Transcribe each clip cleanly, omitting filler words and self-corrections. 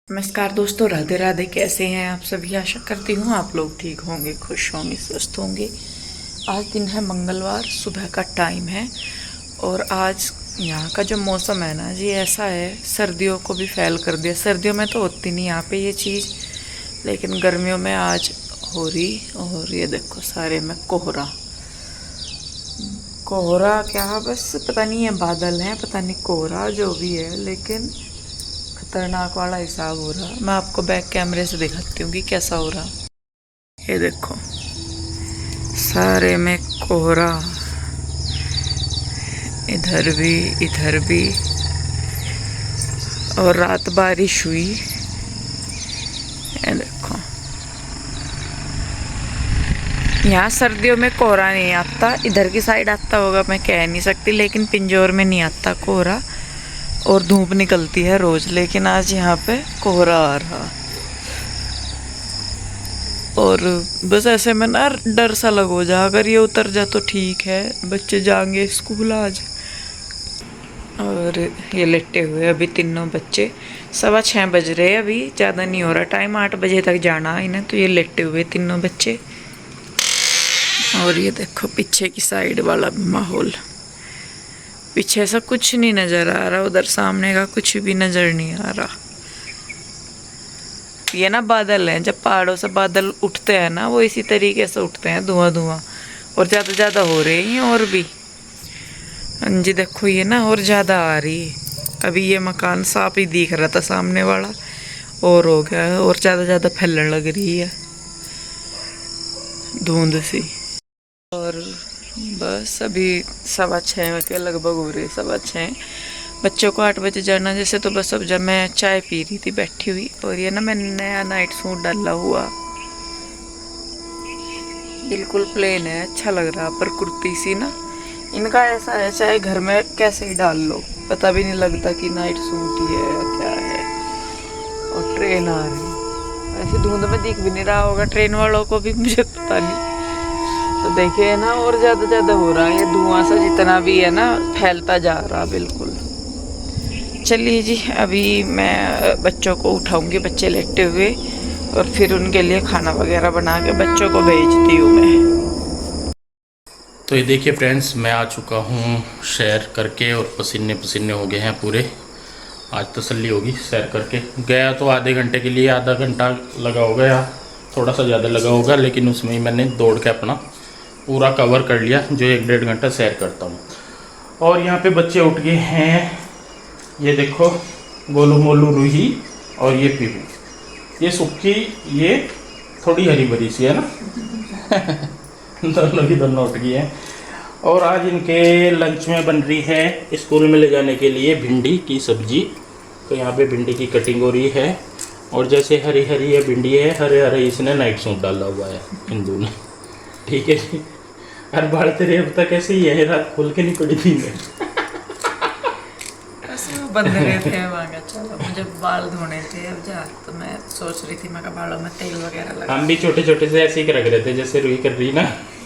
नमस्कार दोस्तों, राधे राधे। कैसे हैं आप सभी? आशा करती हूँ आप लोग ठीक होंगे, खुश होंगे, स्वस्थ होंगे। आज दिन है मंगलवार, सुबह का टाइम है और आज यहाँ का जो मौसम है ना जी, ऐसा है सर्दियों को भी फैल कर दिया। सर्दियों में तो होती नहीं यहाँ पे ये चीज़, लेकिन गर्मियों में आज हो रही। और ये देखो सारे में कोहरा कोहरा, क्या बस पता नहीं है, बादल हैं, पता नहीं कोहरा जो भी है, लेकिन खतरनाक वाला हिसाब हो रहा। मैं आपको बैक कैमरे से दिखाती हूँ कि कैसा हो रहा। ये देखो सारे में कोहरा, इधर भी। और रात बारिश हुई। ये देखो यहाँ सर्दियों में कोहरा नहीं आता, इधर की साइड आता होगा मैं कह नहीं सकती, लेकिन पिंजौर में नहीं आता कोहरा। और धूप निकलती है रोज, लेकिन आज यहाँ पे कोहरा आ रहा। और बस ऐसे में ना डर सा लग हो जा, अगर ये उतर जा तो ठीक है, बच्चे जाएंगे स्कूल आज। और ये लेटे हुए अभी तीनों बच्चे, 6:15 बज रहे, अभी ज़्यादा नहीं हो रहा टाइम, 8 बजे तक जाना इन्हें। तो ये लेटे हुए तीनों बच्चे। और ये देखो पीछे की साइड वाला माहौल, पीछे ऐसा कुछ नहीं नज़र आ रहा, उधर सामने का कुछ भी नज़र नहीं आ रहा। ये ना बादल हैं, जब पहाड़ों से बादल उठते हैं ना, वो इसी तरीके से उठते हैं, धुआं। और ज़्यादा हो रहे हैं और भी। जी देखो ये ना और ज़्यादा आ रही है। अभी ये मकान साफ ही दिख रहा था सामने वाला, और हो गया है, और ज़्यादा फैलने लग रही है धुंध सी। और बस अभी 6:15 के लगभग हो रही, 6:15। बच्चों को 8 बजे जाना जैसे, तो बस अब जब मैं चाय पी रही थी बैठी हुई, और ये ना मैंने नया नाइट सूट डाला हुआ, बिल्कुल प्लेन है, अच्छा लग रहा, पर कुर्ती सी ना इनका ऐसा है, चाहे घर में कैसे ही डाल लो पता भी नहीं लगता कि नाइट सूट ही है या क्या है। और ट्रेन आ रही, ऐसे धुंध में दिख भी नहीं रहा होगा ट्रेन वालों को भी, मुझे पता नहीं। तो देखिए ना और ज़्यादा हो रहा है, ये धुआं सा जितना भी है ना फैलता जा रहा बिल्कुल। चलिए जी, अभी मैं बच्चों को उठाऊंगी, बच्चे लेटे हुए, और फिर उनके लिए खाना वगैरह बना के बच्चों को भेजती हूँ मैं। तो ये देखिए फ्रेंड्स, मैं आ चुका हूँ सैर करके, और पसीने हो गए हैं पूरे। आज तसल्ली होगी सैर करके। गया तो आधे घंटे के लिए, आधा घंटा लगा होगा या थोड़ा सा ज़्यादा लगा होगा, लेकिन उसमें ही मैंने दौड़ के अपना पूरा कवर कर लिया, जो 1-1.5 घंटा सैर करता हूँ। और यहाँ पे बच्चे उठ गए हैं, ये देखो गोलू मोलू रूही और ये पीहू, ये सुक्की, ये थोड़ी हरी भरी सी है ना दोनों की दोनों उठ गई हैं। और आज इनके लंच में बन रही है स्कूल में ले जाने के लिए भिंडी की सब्जी। तो यहाँ पे भिंडी की कटिंग हो रही है, और जैसे हरी ये भिंडी है, हरे इसने नाइट सूट डाला हुआ है हिंदू ने। ठीक है जी, हर बार तेरे अब तक ऐसे ही है, रात खोल के नहीं पड़ी थी मैं बंद रहे थे वहाँ, चलो मुझे बाल धोने थे अब जा, तो मैं सोच रही थी मैं बालों में तेल वगैरह लगा। हम भी छोटे से ऐसे ही रख रहे थे, जैसे रूही कर रही ना,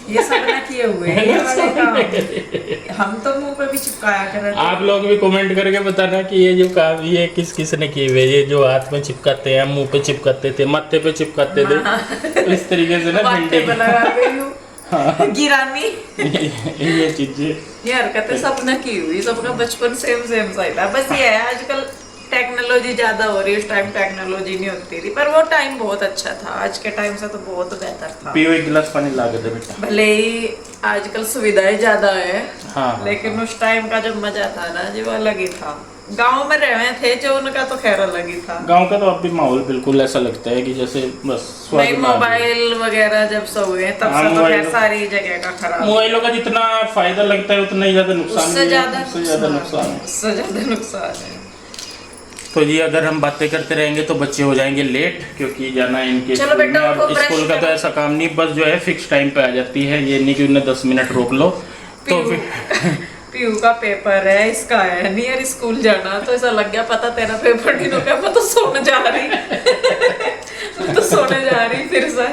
ये सब ना किए हुए हैं ये वाले काम। हम तो मुंह पे भी चिपकाया कर रहे थे। आप लोग भी कमेंट करके बताना कि ये जो काम ये किस ने किए हुए, ये जो हाथ में चिपकाते हैं, मुंह पे चिपकाते थे, माथे पे चिपकाते थे, इस तरीके से ना भिंडी गिरानी ये चीजें, ये हरकतें सब न की हुई, सबका बचपन सेम सा ही था। बस ये है आजकल टेक्नोलॉजी ज्यादा हो रही है, उस टाइम टेक्नोलॉजी नहीं होती थी, पर वो टाइम बहुत अच्छा था, आज के टाइम से तो बहुत बेहतर था। पियो एक गिलास पानी ला के दे बेटा। भले ही आजकल सुविधाएं ज्यादा है, हाँ, लेकिन उस टाइम का जो मजा था ना जी, वो अलग ही था। गांव में रहे थे जो, उनका तो खैर अलग ही था। गांव का तो अब भी माहौल बिल्कुल ऐसा लगता है कि जैसे बस नहीं, मोबाइल वगैरह जब से हुए तब से तो खैर सारी जगह का खराब। मोबाइलों का जितना फायदा लगता है उतना ही ज्यादा नुकसान, उससे ज्यादा नुकसान है। तो जी अगर हम बातें करते रहेंगे तो बच्चे हो जाएंगे लेट, क्योंकि जाना है इनके स्कूल में। अब स्कूल का तो ऐसा काम नहीं, बस जो है फिक्स टाइम पे आ जाती है, ये नहीं कि उन्हें 10 मिनट रोक लो तो फिर पीयू का पेपर है, इसका है नियर स्कूल जाना, तो ऐसा लग गया पता तेरा पेपर नहीं रुका, मैं तो सोने जा रही फिर से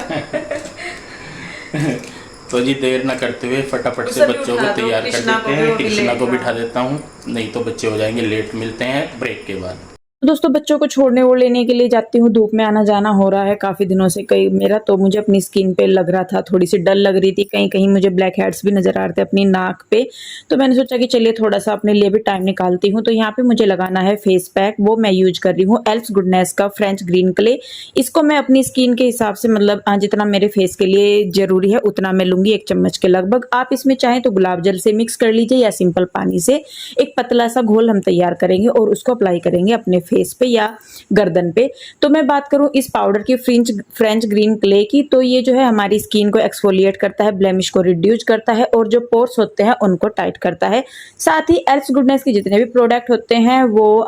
तो जी देर ना करते हुए फटाफट से बच्चों को तैयार कर देते हैं। कृष्णा को बिठा देता हूँ, नहीं तो बच्चे हो जाएंगे लेट। मिलते हैं ब्रेक के बाद। दोस्तों बच्चों को छोड़ने और लेने के लिए जाती हूँ। धूप में आना जाना हो रहा है काफ़ी दिनों से कई मेरा, तो मुझे अपनी स्किन पे लग रहा था, थोड़ी सी डल लग रही थी, कहीं कहीं मुझे ब्लैक हेड्स भी नज़र आ रहे थे अपनी नाक पे। तो मैंने सोचा कि चलिए थोड़ा सा अपने लिए भी टाइम निकालती हूँ। तो यहाँ पे मुझे लगाना है फेस पैक, वो मैं यूज कर रही हूँ एल्फ गुडनेस का फ्रेंच ग्रीन क्ले। इसको मैं अपनी स्किन के हिसाब से मतलब जितना मेरे फेस के लिए ज़रूरी है उतना मैं लूँगी, 1 चम्मच के लगभग। आप इसमें चाहें तो गुलाब जल से मिक्स कर लीजिए या सिंपल पानी से। एक पतला सा घोल हम तैयार करेंगे और उसको अप्लाई करेंगे अपने फेस पे या गर्दन पे। तो मैं बात करूं इस पाउडर की फ्रेंच ग्रीन क्ले की, तो ये जो है हमारी स्किन को एक्सफोलिएट करता है, ब्लेमिश को रिड्यूस करता है और जो पोर्स होते हैं उनको टाइट करता है। साथ ही एल्फ गुडनेस के जितने भी प्रोडक्ट होते हैं वो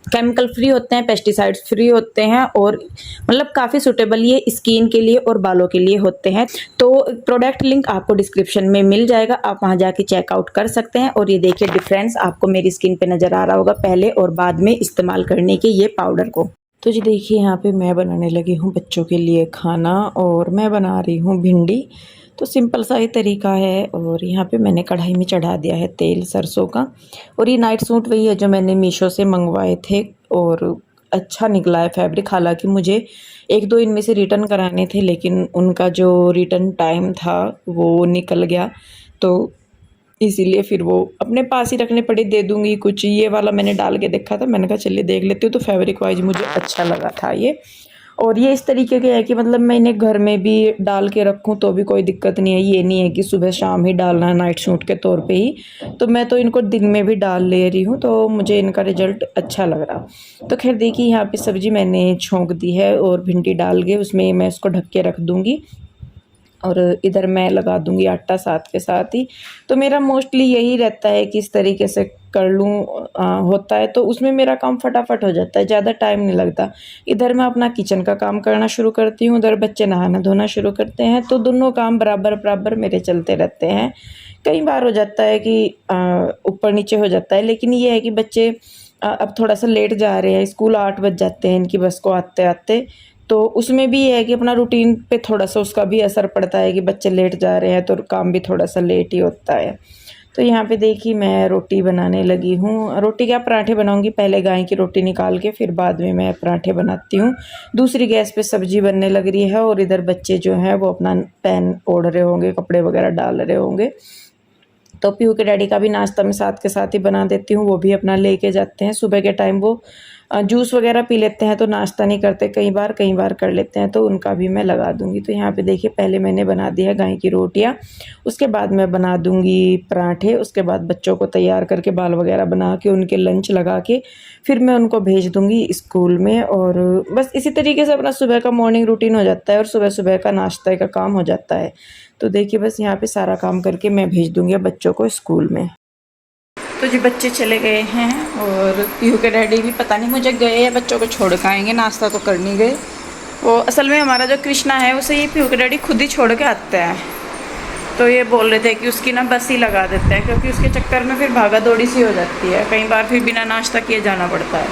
केमिकल फ्री होते हैं, पेस्टिसाइड्स फ्री होते हैं और मतलब काफ़ी सुटेबल ये स्किन के लिए और बालों के लिए होते हैं। तो प्रोडक्ट लिंक आपको डिस्क्रिप्शन में मिल जाएगा, आप वहां जाके चेकआउट कर सकते हैं। और ये देखिए डिफरेंस आपको मेरी स्किन पे नज़र आ रहा होगा पहले और बाद में इस्तेमाल करने के ये पाउडर को। तो जी देखिए यहाँ पे मैं बनाने लगी हूँ बच्चों के लिए खाना और मैं बना रही हूँ भिंडी। तो सिंपल सा ही तरीका है और यहाँ पे मैंने कढ़ाई में चढ़ा दिया है तेल सरसों का। और ये नाइट सूट वही है जो मैंने मीशो से मंगवाए थे और अच्छा निकला है फैब्रिक। हालांकि मुझे 1-2 इनमें से रिटर्न कराने थे लेकिन उनका जो रिटर्न टाइम था वो निकल गया, तो इसीलिए फिर वो अपने पास ही रखने पड़े। दे दूँगी कुछ, ये वाला मैंने डाल के देखा था, मैंने कहा चलिए देख लेती हूँ। तो फैब्रिक वाइज मुझे अच्छा लगा था ये। और ये इस तरीके के है कि मतलब मैं इन्हें घर में भी डाल के रखूँ तो भी कोई दिक्कत नहीं है। ये नहीं है कि सुबह शाम ही डालना है नाइट सूट के तौर पे ही, तो मैं तो इनको दिन में भी डाल ले रही हूँ, तो मुझे इनका रिजल्ट अच्छा लग रहा। तो खैर देखिए यहाँ पे सब्जी मैंने छोंक दी है और भिंडी डाल के उसमें मैं इसको ढक के रख दूँगी और इधर मैं लगा दूंगी आटा साथ के साथ ही। तो मेरा मोस्टली यही रहता है कि इस तरीके से कर लूँ होता है तो उसमें मेरा काम फटाफट हो जाता है, ज़्यादा टाइम नहीं लगता। इधर मैं अपना किचन का काम करना शुरू करती हूँ, उधर बच्चे नहाना धोना शुरू करते हैं, तो दोनों काम बराबर बराबर मेरे चलते रहते हैं। कई बार हो जाता है कि ऊपर नीचे हो जाता है, लेकिन ये है कि बच्चे अब थोड़ा सा लेट जा रहे हैं, स्कूल 8 बज जाते हैं इनकी बस को आते आते। तो उसमें भी ये है कि अपना रूटीन पे थोड़ा सा उसका भी असर पड़ता है कि बच्चे लेट जा रहे हैं तो काम भी थोड़ा सा लेट ही होता है। तो यहाँ पे देखिए मैं रोटी बनाने लगी हूँ। रोटी क्या, पराठे बनाऊँगी। पहले गाय की रोटी निकाल के फिर बाद में मैं पराठे बनाती हूँ। दूसरी गैस पे सब्जी बनने लग रही है और इधर बच्चे जो हैं वो अपना पैन ओढ़ रहे होंगे, कपड़े वगैरह डाल रहे होंगे। तो पीहू के डैडी का भी नाश्ता मैं साथ के साथ ही बना देती हूँ, वो भी अपना लेके जाते हैं। सुबह के टाइम वो जूस वगैरह पी लेते हैं तो नाश्ता नहीं करते, कई बार कर लेते हैं, तो उनका भी मैं लगा दूँगी। तो यहाँ पे देखिए पहले मैंने बना दिया गाय की रोटियाँ, उसके बाद मैं बना दूँगी पराठे, उसके बाद बच्चों को तैयार करके बाल वगैरह बना के उनके लंच लगा के फिर मैं उनको भेज दूँगी स्कूल में। और बस इसी तरीके से अपना सुबह का मॉर्निंग रूटीन हो जाता है और सुबह सुबह का नाश्ते का काम हो जाता है। तो देखिए बस यहाँ पे सारा काम करके मैं भेज दूँगी बच्चों को स्कूल में। तो जी बच्चे चले गए हैं और पीहू के डैडी भी पता नहीं मुझे गए या बच्चों को छोड़ के आएंगे, नाश्ता तो कर नहीं गए। वो असल में हमारा जो कृष्णा है उसे ये पीहू के डैडी खुद ही छोड़ के आते हैं, तो ये बोल रहे थे कि उसकी ना बस ही लगा देते हैं क्योंकि उसके चक्कर में फिर भागा दौड़ी सी हो जाती है, कई बार फिर बिना नाश्ता किए जाना पड़ता है।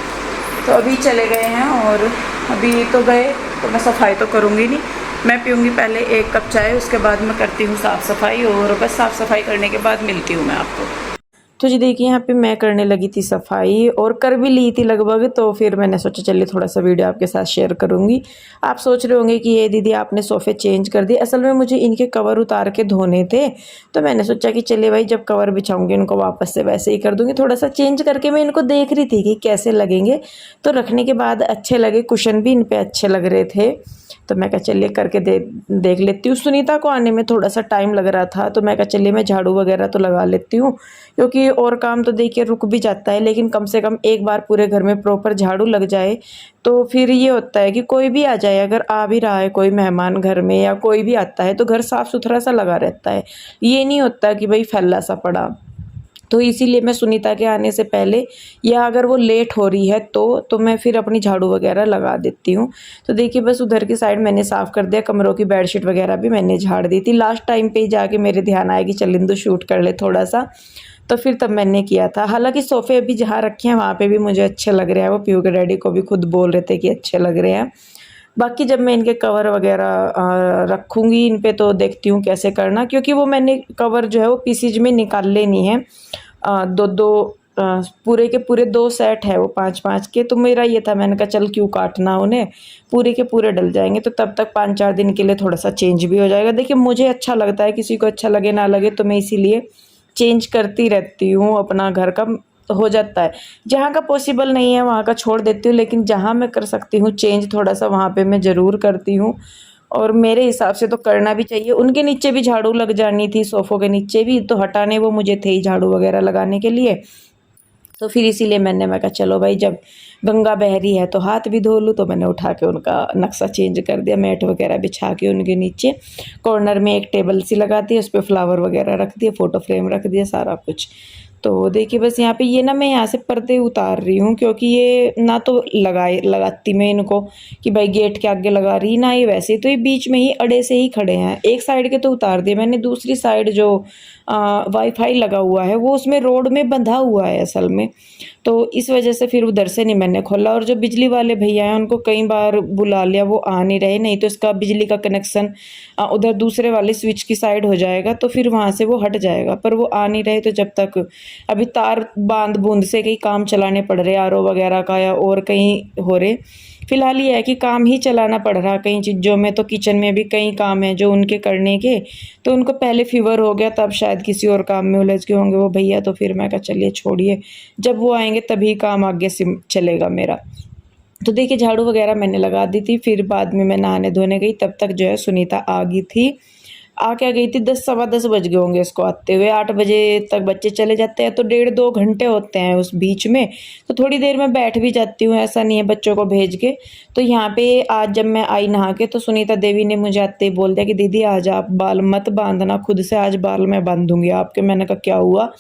तो अभी चले गए हैं और अभी तो गए तो मैं सफाई तो करूँगी नहीं, मैं पीऊँगी पहले 1 कप चाय, उसके बाद मैं करती हूँ साफ़ सफाई और बस साफ़ सफाई करने के बाद मिलती हूँ मैं आपको। तो जी देखिए यहाँ पे मैं करने लगी थी सफाई और कर भी ली थी लगभग, तो फिर मैंने सोचा चलिए थोड़ा सा वीडियो आपके साथ शेयर करूँगी। आप सोच रहे होंगे कि ये दीदी आपने सोफ़े चेंज कर दिए, असल में मुझे इनके कवर उतार के धोने थे, तो मैंने सोचा कि चलिए भाई जब कवर बिछाऊँगी इनको वापस से वैसे ही कर दूँगी। थोड़ा सा चेंज करके मैं इनको देख रही थी कि कैसे लगेंगे, तो रखने के बाद अच्छे लगे, कुशन भी इन पर अच्छे लग रहे थे, तो मैं कहा चलिए करके देख लेती हूँ। सुनीता को आने में थोड़ा सा टाइम लग रहा था, तो मैं कहा चलिए मैं झाड़ू वगैरह तो लगा लेती हूँ, क्योंकि और काम तो देखिए रुक भी जाता है, लेकिन कम से कम एक बार पूरे घर में प्रॉपर झाड़ू लग जाए तो फिर ये होता है कि कोई भी आ जाए, अगर आ भी रहा है कोई मेहमान घर में या कोई भी आता है तो घर साफ़ सुथरा सा लगा रहता है, ये नहीं होता कि भाई फैला सा पड़ा। तो इसीलिए मैं सुनीता के आने से पहले या अगर वो लेट हो रही है तो मैं फिर अपनी झाड़ू वगैरह लगा देती हूँ। तो देखिए बस उधर की साइड मैंने साफ़ कर दिया, कमरों की बेडशीट वगैरह भी मैंने झाड़ दी थी। लास्ट टाइम पे ही जाके मेरे ध्यान आया कि चल इंदु शूट कर ले थोड़ा सा, तो फिर तब मैंने किया था। हालांकि सोफ़े अभी जहाँ रखे हैं वहाँ पे भी मुझे अच्छे लग रहे हैं, वो पीहू के डैडी को भी खुद बोल रहे थे कि अच्छे लग रहे हैं। बाकी जब मैं इनके कवर वगैरह रखूँगी इन पे तो देखती हूँ कैसे करना, क्योंकि वो मैंने कवर जो है वो पीसीज में निकाल लेनी है, 2-2 पूरे के पूरे 2 सेट है वो 5-5 के। तो मेरा ये था, मैंने कहा चल क्यों काटना उन्हें, पूरे के पूरे डल जाएंगे तो तब तक 5-4 दिन के लिए थोड़ा सा चेंज भी हो जाएगा। देखिए मुझे अच्छा लगता है, किसी को अच्छा लगे ना लगे, तो मैं इसीलिए चेंज करती रहती हूँ। अपना घर का हो जाता है, जहाँ का पॉसिबल नहीं है वहाँ का छोड़ देती हूँ, लेकिन जहाँ मैं कर सकती हूँ चेंज थोड़ा सा, वहाँ पे मैं ज़रूर करती हूँ। और मेरे हिसाब से तो करना भी चाहिए। उनके नीचे भी झाड़ू लग जानी थी, सोफ़ों के नीचे भी, तो हटाने वो मुझे थे ही झाड़ू वगैरह लगाने के लिए। तो फिर इसीलिए मैं कहा चलो भाई, जब गंगा बह रही है तो हाथ भी धो लूँ। तो मैंने उठा के उनका नक्शा चेंज कर दिया, मैट वगैरह बिछा के उनके नीचे कॉर्नर में एक टेबल सी लगा दी, उस पर फ्लावर वगैरह रख दिए, फ़ोटो फ्रेम रख दिया, सारा कुछ। तो देखिए बस यहाँ पे ये ना, मैं यहाँ से पर्दे उतार रही हूँ, क्योंकि ये ना तो लगाती मैं इनको कि भाई गेट के आगे लगा रही, ना ये वैसे, तो ये बीच में ही अड़े से ही खड़े हैं। एक साइड के तो उतार दिए मैंने, दूसरी साइड जो वाईफाई लगा हुआ है वो उसमें रोड में बंधा हुआ है असल में, तो इस वजह से फिर उधर से नहीं मैंने खोला। और जो बिजली वाले भैया हैं उनको कई बार बुला लिया, वो आ नहीं रहे, नहीं तो इसका बिजली का कनेक्शन उधर दूसरे वाले स्विच की साइड हो जाएगा, तो फिर वहाँ से वो हट जाएगा, पर वो आ नहीं रहे। तो जब तक अभी तार बांध बूंद से कई काम चलाने पड़ रहे, आरओ वगैरह का, या और कहीं हो रहे। फिलहाल ये है कि काम ही चलाना पड़ रहा कई चीज़ों में, तो किचन में भी कई काम है जो उनके करने के, तो उनको पहले फीवर हो गया, तब शायद किसी और काम में उलझ गए होंगे वो भैया। तो फिर मैं कहा चलिए छोड़िए, जब वो आएंगे तभी काम आगे से चलेगा मेरा। तो देखिए झाड़ू वगैरह मैंने लगा दी थी, फिर बाद में मैं नहाने धोने गई, तब तक जो है सुनीता आ गई थी। आ क्या गई थी, 10 सवा 10 बज गए होंगे इसको आते हुए। 8 बजे तक बच्चे चले जाते हैं, तो 1.5-2 घंटे होते हैं उस बीच में, तो थोड़ी देर में बैठ भी जाती हूँ, ऐसा नहीं है बच्चों को भेज के। तो यहाँ पे आज जब मैं आई नहा के, तो सुनीता देवी ने मुझे आते ही बोल दिया कि दीदी आज आप बाल मत बांधना, खुद से आज बाल मैं बांधूंगी आपके। मैंने कहा क्या हुआ?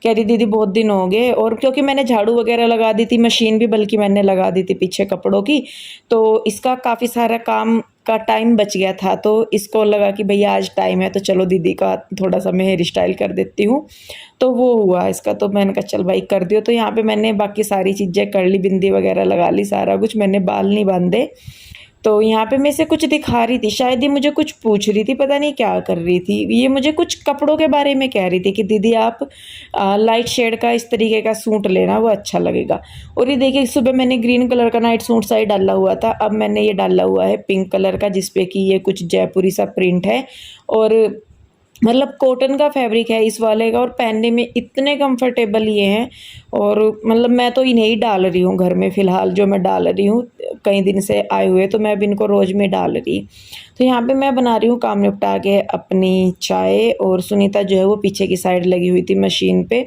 कह रही दीदी बहुत दिन हो गए, और क्योंकि मैंने झाड़ू वगैरह लगा दी थी, मशीन भी बल्कि मैंने लगा दी थी पीछे कपड़ों की, तो इसका काफ़ी सारा काम का टाइम बच गया था, तो इसको लगा कि भैया आज टाइम है तो चलो दीदी का थोड़ा सा मैं हेयर स्टाइल कर देती हूँ। तो वो हुआ इसका, तो मैंने कहा चल भाई कर दियो। तो यहाँ पे मैंने बाकी सारी चीज़ें कर ली, बिंदी वगैरह लगा ली, सारा कुछ, मैंने बाल नहीं बांधे। तो यहाँ पे मैं से कुछ दिखा रही थी, शायद ये मुझे कुछ पूछ रही थी, पता नहीं क्या कर रही थी। ये मुझे कुछ कपड़ों के बारे में कह रही थी कि दीदी आप लाइट शेड का इस तरीके का सूट लेना, वो अच्छा लगेगा। और ये देखिए सुबह मैंने ग्रीन कलर का नाइट सूट सा ही डाला हुआ था, अब मैंने ये डाला हुआ है पिंक कलर का, जिसपे कि ये कुछ जयपुरी सा प्रिंट है, और मतलब कॉटन का फैब्रिक है इस वाले का, और पहनने में इतने कंफर्टेबल ये हैं। और मतलब मैं तो इन्हें ही डाल रही हूँ घर में फ़िलहाल, जो मैं डाल रही हूँ कई दिन से आए हुए, तो मैं अब इनको रोज़ में डाल रही। तो यहाँ पे मैं बना रही हूँ काम निपटा के अपनी चाय, और सुनीता जो है वो पीछे की साइड लगी हुई थी मशीन पे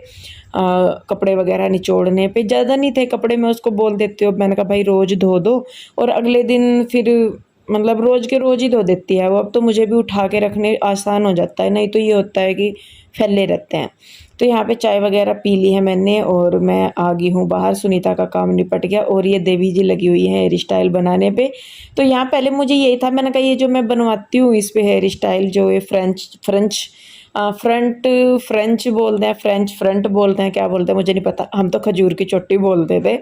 कपड़े वगैरह निचोड़ने पे। ज़्यादा नहीं थे कपड़े, मैं उसको बोल देती हूँ, मैंने कहा भाई रोज़ धो दो, और अगले दिन फिर मतलब रोज़ के रोज़ ही धो देती है वो। अब तो मुझे भी उठा के रखने आसान हो जाता है, नहीं तो ये होता है कि फैले रहते हैं। तो यहाँ पे चाय वगैरह पी ली है मैंने, और मैं आ गई हूँ बाहर, सुनीता का काम निपट गया, और ये देवी जी लगी हुई हैं हेयर स्टाइल बनाने पे। तो यहाँ पहले मुझे यही था, मैंने कहा ये जो मैं बनवाती हूँ इस पे हेयर स्टाइल, जो ये फ्रेंच बोलते हैं, फ्रंट बोलते हैं, क्या बोलते हैं मुझे नहीं पता, हम तो खजूर की चोटी बोलते थे।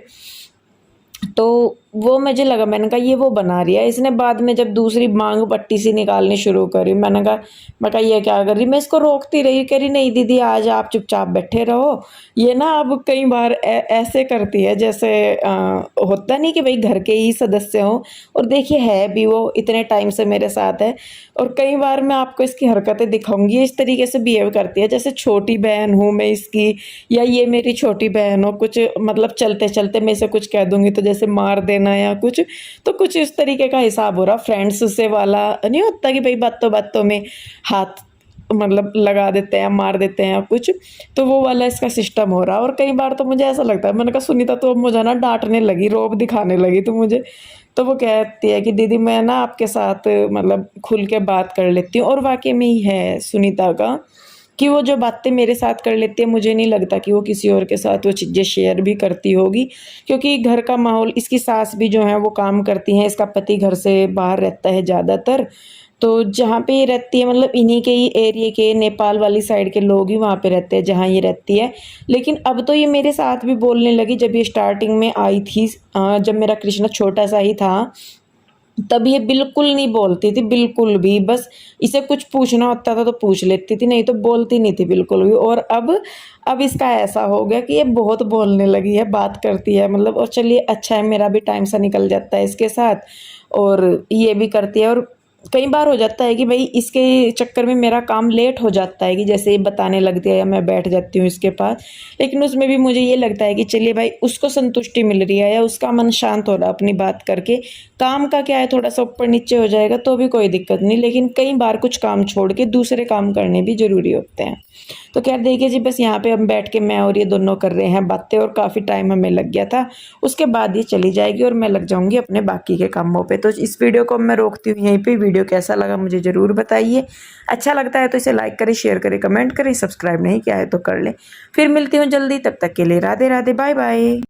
तो वो मुझे लगा, मैंने कहा ये वो बना रही है। इसने बाद में जब दूसरी मांग पट्टी सी निकालनी शुरू करी, मैंने कहा ये क्या कर रही, मैं इसको रोकती रही, कह रही नहीं दीदी आज आप चुपचाप बैठे रहो। ये ना अब कई बार ऐसे करती है जैसे होता नहीं कि भाई घर के ही सदस्य हों, और देखिए है भी, वो इतने टाइम से मेरे साथ है, और कई बार मैं आपको इसकी हरकतें दिखाऊंगी, इस तरीके से बिहेव करती है जैसे छोटी बहन हूँ मैं इसकी, या ये मेरी छोटी बहन हो, कुछ मतलब चलते चलते मैं इसे कुछ कह दूंगी तो जैसे मार देना या कुछ, तो कुछ इस तरीके का हिसाब हो रहा। फ्रेंड्स से वाला नहीं होता कि भाई बातों बातों में हाथ मतलब लगा देते हैं, मार देते हैं कुछ, तो वो वाला इसका सिस्टम हो रहा। और कई बार तो मुझे ऐसा लगता है, मैंने कहा सुनीता तो अब मुझे ना डांटने लगी, रोब दिखाने लगी तो मुझे, तो वो कहती है कि दीदी मैं ना आपके साथ मतलब खुल के बात कर लेती हूँ। और वाकई में ही है सुनीता का कि वो जो बातें मेरे साथ कर लेती है, मुझे नहीं लगता कि वो किसी और के साथ वो चीज़ें शेयर भी करती होगी, क्योंकि घर का माहौल, इसकी सास भी जो है वो काम करती हैं, इसका पति घर से बाहर रहता है ज़्यादातर, तो जहाँ पे ये रहती है मतलब इन्हीं के ही एरिया के, नेपाल वाली साइड के लोग ही वहाँ पे रहते हैं जहाँ ये रहती है। लेकिन अब तो ये मेरे साथ भी बोलने लगी, जब ये स्टार्टिंग में आई थी, जब मेरा कृष्णा छोटा सा ही था, तब ये बिल्कुल नहीं बोलती थी, बिल्कुल भी। बस इसे कुछ पूछना होता था तो पूछ लेती थी, नहीं तो बोलती नहीं थी बिल्कुल भी। और अब इसका ऐसा हो गया कि ये बहुत बोलने लगी है, बात करती है मतलब। और चलिए अच्छा है, मेरा भी टाइम सा निकल जाता है इसके साथ, और ये भी करती है। और कई बार हो जाता है कि भाई इसके चक्कर में मेरा काम लेट हो जाता है, कि जैसे ये बताने लगती है या मैं बैठ जाती हूँ इसके पास, लेकिन उसमें भी मुझे ये लगता है कि चलिए भाई उसको संतुष्टि मिल रही है या उसका मन शांत हो रहा है अपनी बात करके। काम का क्या है, थोड़ा सा ऊपर नीचे हो जाएगा तो भी कोई दिक्कत नहीं, लेकिन कई बार कुछ काम छोड़ के दूसरे काम करने भी ज़रूरी होते हैं। तो खैर देखिए जी, बस यहाँ पे हम बैठ के मैं और ये दोनों कर रहे हैं बातें, और काफ़ी टाइम हमें लग गया था। उसके बाद ये चली जाएगी और मैं लग जाऊँगी अपने बाकी के कामों पे। तो इस वीडियो को मैं रोकती हूँ यहीं पे। वीडियो कैसा लगा मुझे ज़रूर बताइए। अच्छा लगता है तो इसे लाइक करें, शेयर करें, कमेंट करें। सब्सक्राइब नहीं किया है तो कर लें। फिर मिलती हूँ जल्दी, तब तक के लिए राधे राधे, बाय बाय।